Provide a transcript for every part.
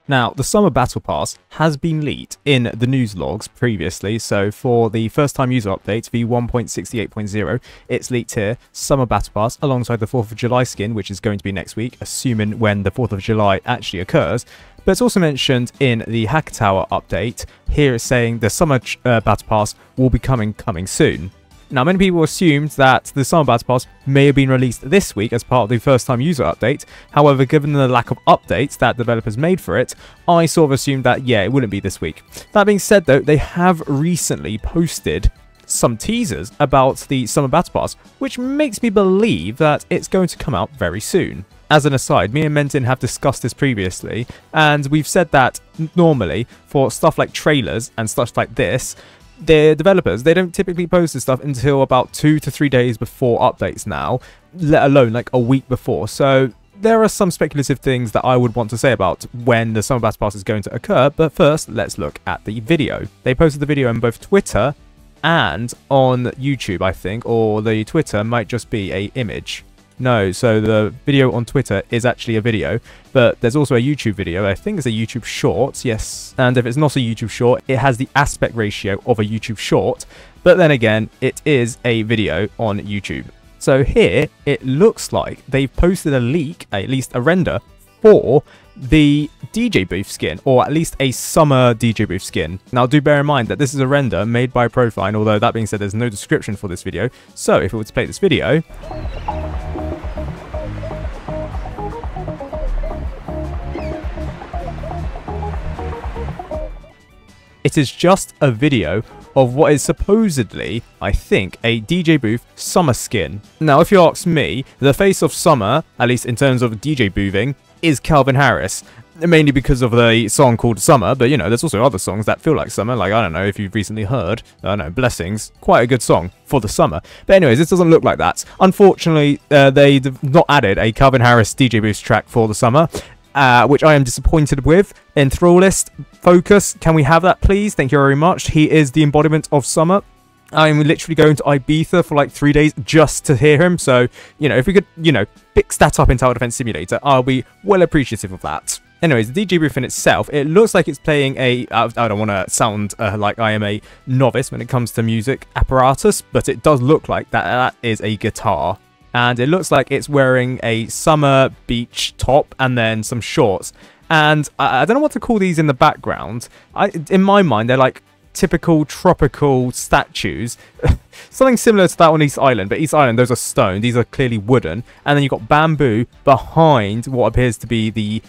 Now, the Summer Battle Pass has been leaked in the news logs previously, so for the first time user update v1.68.0, it's leaked here, Summer Battle Pass, alongside the 4th of July skin, which is going to be next week, assuming when the 4th of July actually occurs. But it's also mentioned in the Hacker Tower update, here it's saying the Summer Battle Pass will be coming soon. Now, many people assumed that the Summer Battle Pass may have been released this week as part of the first time user update. However, given the lack of updates that developers made for it, I sort of assumed that, yeah, it wouldn't be this week. That being said, though, they have recently posted some teasers about the Summer Battle Pass, which makes me believe that it's going to come out very soon. As an aside, me and Menton have discussed this previously, and we've said that normally for stuff like trailers and stuff like this, the developers, they don't typically post this stuff until about 2 to 3 days before updates now, let alone like a week before. So there are some speculative things that I would want to say about when the Summer Battle Pass is going to occur, but first let's look at the video. They posted the video on both Twitter and on YouTube, I think, or the Twitter might just be a image. No, so the video on Twitter is actually a video, but there's also a YouTube video. I think it's a YouTube short, yes. And if it's not a YouTube short, it has the aspect ratio of a YouTube short. But then again, it is a video on YouTube. So here, it looks like they've posted a leak, at least a render, for the DJ booth skin, or at least a summer DJ booth skin. Now, do bear in mind that this is a render made by Profine, although that being said, there's no description for this video. So if it were to play this video, it is just a video of what is supposedly, I think, a DJ booth summer skin. Now, if you ask me, the face of summer, at least in terms of DJ boothing, is Calvin Harris. Mainly because of the song called Summer, but you know, there's also other songs that feel like summer, like, I don't know if you've recently heard, I don't know, Blessings, quite a good song for the summer. But anyways, this doesn't look like that. Unfortunately, they've not added a Calvin Harris DJ booth track for the summer. Which I am disappointed with. Enthrallist, Focus, can we have that please? Thank you very much. He is the embodiment of summer. I'm literally going to Ibiza for like 3 days just to hear him. So, you know, if we could, you know, fix that up in Tower Defense Simulator, I'll be well appreciative of that. Anyways, the DJ booth in itself, it looks like it's playing a, I don't want to sound like I am a novice when it comes to music apparatus, but it does look like that is a guitar. And it looks like it's wearing a summer beach top and then some shorts. And I don't know what to call these in the background. In my mind, they're like typical tropical statues. Something similar to that on East Island, but East Island, those are stone. These are clearly wooden. And then you've got bamboo behind what appears to be the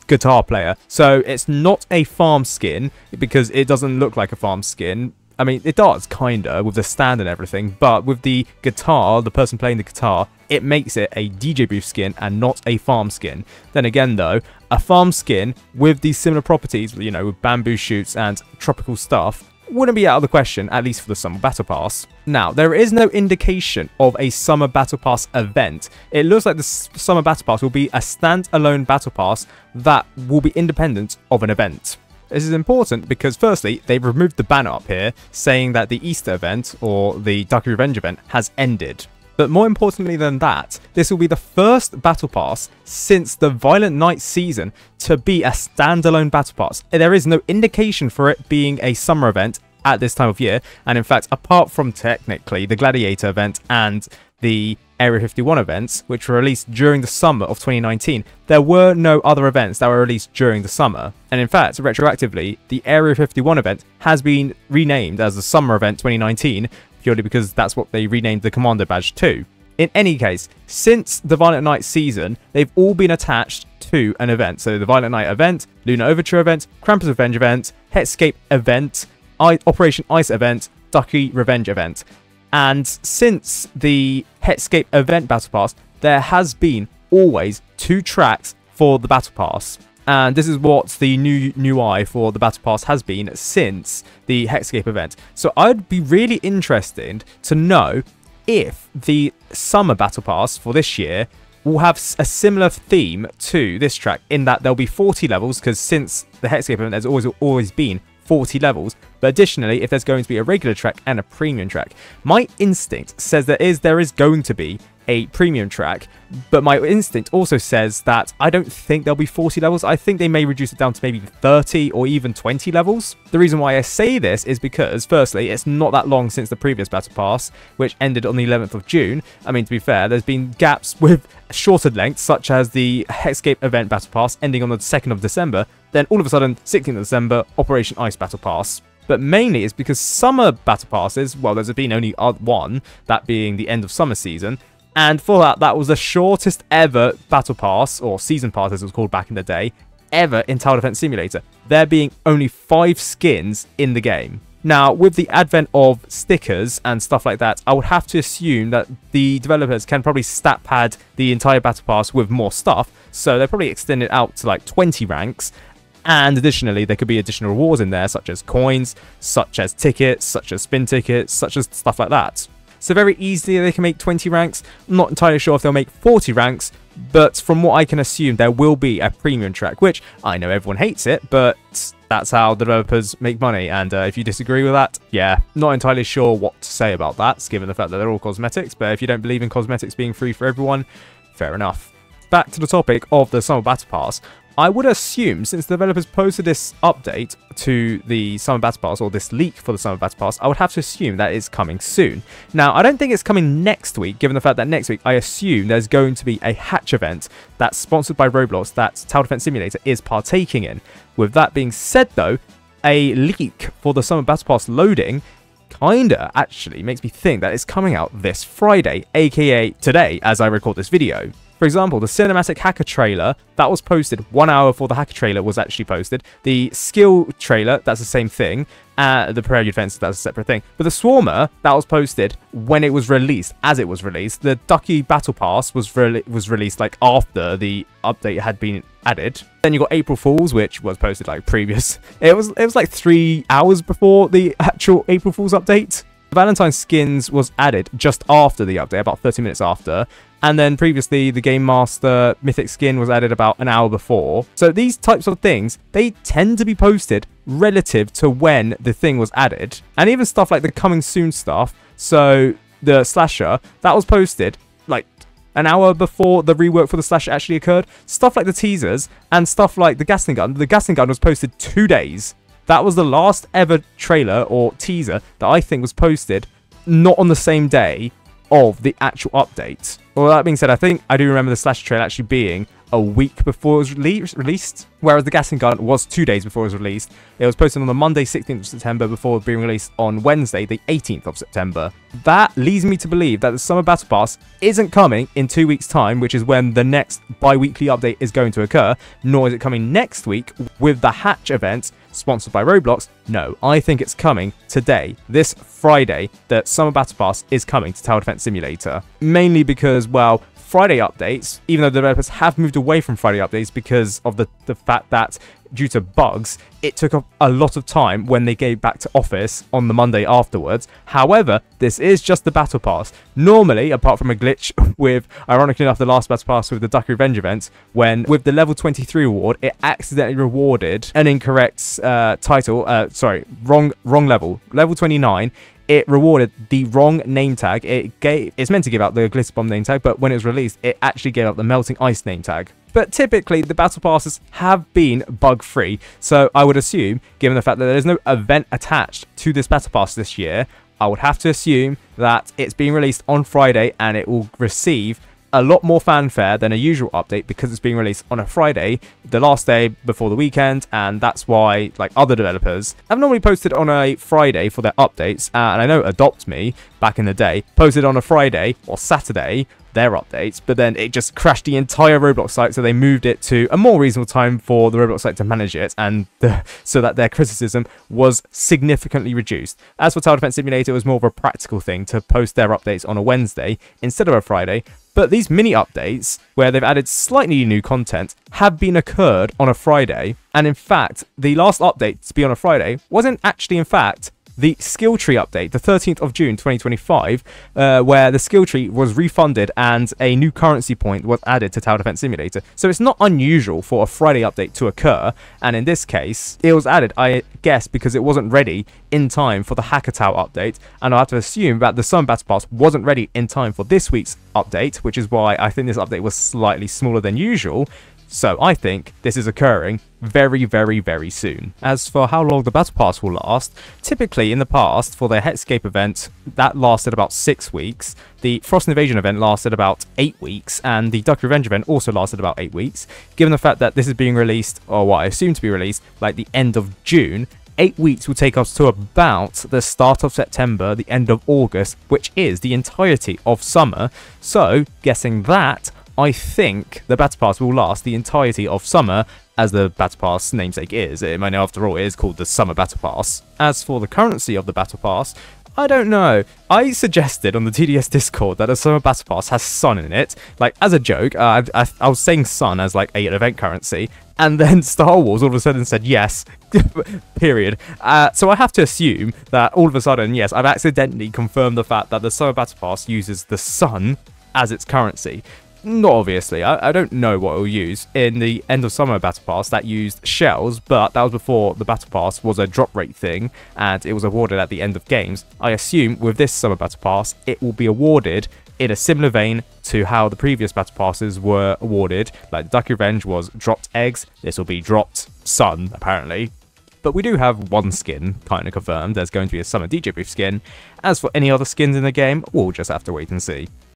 guitar player. So it's not a farm skin because it doesn't look like a farm skin. I mean, it does, kinda, with the stand and everything, but with the guitar, the person playing the guitar, it makes it a DJ booth skin and not a farm skin. Then again, though, a farm skin with these similar properties, you know, with bamboo shoots and tropical stuff, wouldn't be out of the question, at least for the Summer Battle Pass. Now, there is no indication of a Summer Battle Pass event. It looks like the Summer Battle Pass will be a standalone Battle Pass that will be independent of an event. This is important because, firstly, they've removed the banner up here saying that the Easter event, or the Ducky Revenge event, has ended. But more importantly than that, this will be the first Battle Pass since the Violent Night season to be a standalone Battle Pass. There is no indication for it being a summer event at this time of year, and in fact, apart from technically the Gladiator event and the Area 51 events, which were released during the summer of 2019, there were no other events that were released during the summer. And in fact, retroactively, the Area 51 event has been renamed as the Summer Event 2019, purely because that's what they renamed the Commander Badge to. In any case, since the Violent Night season, they've all been attached to an event. So the Violent Night event, Lunar Overture event, Krampus Revenge event, Hetscape event, Operation Ice event, Ducky Revenge event. And since the Hetscape event Battle Pass, there has been always 2 tracks for the Battle Pass. And this is what the new UI for the Battle Pass has been since the Hetscape event. So I'd be really interested to know if the Summer Battle Pass for this year will have a similar theme to this track, in that there'll be 40 levels, because since the Hetscape event, there's always been 40 levels. But additionally, if there's going to be a regular track and a premium track, my instinct says there is going to be a premium track, but my instinct also says that I don't think there'll be 40 levels. I think they may reduce it down to maybe 30 or even 20 levels. The reason why I say this is because, firstly, it's not that long since the previous Battle Pass, which ended on the 11th of June. I mean, to be fair, there's been gaps with shorter lengths, such as the Hexscape event Battle Pass ending on the 2nd of December, then all of a sudden, 16th of December, Operation Ice Battle Pass. But mainly it's because summer Battle Passes, well, there's been only one, that being the end of summer season, and for that was the shortest ever Battle Pass, or Season Pass as it was called back in the day, ever in Tower Defense Simulator, there being only 5 skins in the game. Now, with the advent of stickers and stuff like that, I would have to assume that the developers can probably stat pad the entire Battle Pass with more stuff, so they'll probably extend it out to like 20 ranks, and additionally, there could be additional rewards in there, such as coins, such as tickets, such as spin tickets, such as stuff like that. So very easily they can make 20 ranks. I'm not entirely sure if they'll make 40 ranks, but from what I can assume, there will be a premium track, which I know everyone hates it, but that's how the developers make money. And if you disagree with that, yeah, not entirely sure what to say about that, given the fact that they're all cosmetics. But if you don't believe in cosmetics being free for everyone, fair enough. Back to the topic of the Summer Battle Pass. I would assume, since the developers posted this update to the Summer Battle Pass, or this leak for the Summer Battle Pass, I would have to assume that it's coming soon. Now, I don't think it's coming next week, given the fact that next week I assume there's going to be a hatch event that's sponsored by Roblox that Tower Defense Simulator is partaking in. With that being said, though, a leak for the Summer Battle Pass loading kinda actually makes me think that it's coming out this Friday, aka today, as I record this video. For example, the cinematic hacker trailer that was posted 1 hour before the hacker trailer was actually posted. The skill trailer, that's the same thing. The Prayer Defense, that's a separate thing. But the Swarmer, that was posted when it was released, as it was released. The Ducky Battle Pass was released like after the update had been added. Then you got April Fools, which was posted like previous. It was like 3 hours before the actual April Fools update. Valentine's skins was added just after the update, about 30 minutes after. And then previously, the Game Master Mythic skin was added about an hour before. So these types of things, they tend to be posted relative to when the thing was added. And even stuff like the coming soon stuff, so the Slasher, that was posted like an hour before the rework for the Slasher actually occurred. Stuff like the teasers and stuff like the Gatling Gun. The Gatling Gun was posted 2 days. That was the last ever trailer or teaser that I think was posted not on the same day of the actual update. Well, that being said, I think I do remember the Slasher trailer actually being a week before it was released, whereas the Gatling Gun was 2 days before it was released. It was posted on the Monday 16th of September before being released on Wednesday the 18th of September. That leads me to believe that the Summer Battle Pass isn't coming in 2 weeks' time, which is when the next bi-weekly update is going to occur, nor is it coming next week with the Hatch event sponsored by Roblox. No, I think it's coming today, this Friday, that Summer Battle Pass is coming to Tower Defense Simulator. Mainly because, well, Friday updates, even though the developers have moved away from Friday updates because of the fact that due to bugs, it took up a lot of time when they gave back to office on the Monday afterwards. However, this is just the Battle Pass. Normally, apart from a glitch with, ironically enough, the last Battle Pass with the Duck Revenge event, when with the level 23 reward, it accidentally rewarded an incorrect wrong level. Level 29, it rewarded the wrong name tag. It's meant to give out the Glitter Bomb name tag, but when it was released, it actually gave out the Melting Ice name tag. But typically, the Battle Passes have been bug-free, so I would assume, given the fact that there is no event attached to this Battle Pass this year, I would have to assume that it's being released on Friday and it will receive a lot more fanfare than a usual update because it's being released on a Friday, the last day before the weekend, and that's why, like other developers, have normally posted on a Friday for their updates, and I know Adopt Me, back in the day, posted on a Friday or Saturday their updates, but then it just crashed the entire Roblox site, so they moved it to a more reasonable time for the Roblox site to manage it, and so that their criticism was significantly reduced. As for Tower Defense Simulator, it was more of a practical thing to post their updates on a Wednesday instead of a Friday, but these mini updates, where they've added slightly new content, have been occurred on a Friday, and in fact, the last update to be on a Friday wasn't actually, in fact, the skill tree update, the 13th of June 2025, where the skill tree was refunded and a new currency point was added to Tower Defense Simulator. So it's not unusual for a Friday update to occur, and in this case, it was added, I guess, because it wasn't ready in time for the Hacker Tower update, and I have to assume that the Summer Battle Pass wasn't ready in time for this week's update, which is why I think this update was slightly smaller than usual. So I think this is occurring very, very, very soon. As for how long the Battle Pass will last, typically in the past, for the Hexscape event, that lasted about 6 weeks. The Frost Invasion event lasted about 8 weeks, and the Duck Revenge event also lasted about 8 weeks. Given the fact that this is being released, or what I assume to be released, like the end of June, 8 weeks will take us to about the start of September, the end of August, which is the entirety of summer. So, guessing that, I think the Battle Pass will last the entirety of summer, as the Battle Pass namesake is. I mean, after all, it is called the Summer Battle Pass. As for the currency of the Battle Pass, I don't know. I suggested on the TDS Discord that a Summer Battle Pass has sun in it. Like, as a joke, I was saying sun as like an event currency, and then Star Wars all of a sudden said yes, period. So I have to assume that all of a sudden, yes, I've accidentally confirmed the fact that the Summer Battle Pass uses the sun as its currency. Not obviously, I don't know what it will use. In the End of Summer Battle Pass, that used shells, but that was before the Battle Pass was a drop rate thing, and it was awarded at the end of games. I assume with this Summer Battle Pass, it will be awarded in a similar vein to how the previous Battle Passes were awarded. Like Duck Revenge was dropped eggs, this will be dropped sun, apparently. But we do have one skin kind of confirmed. There's going to be a Summer DJ Booth skin. As for any other skins in the game, we'll just have to wait and see.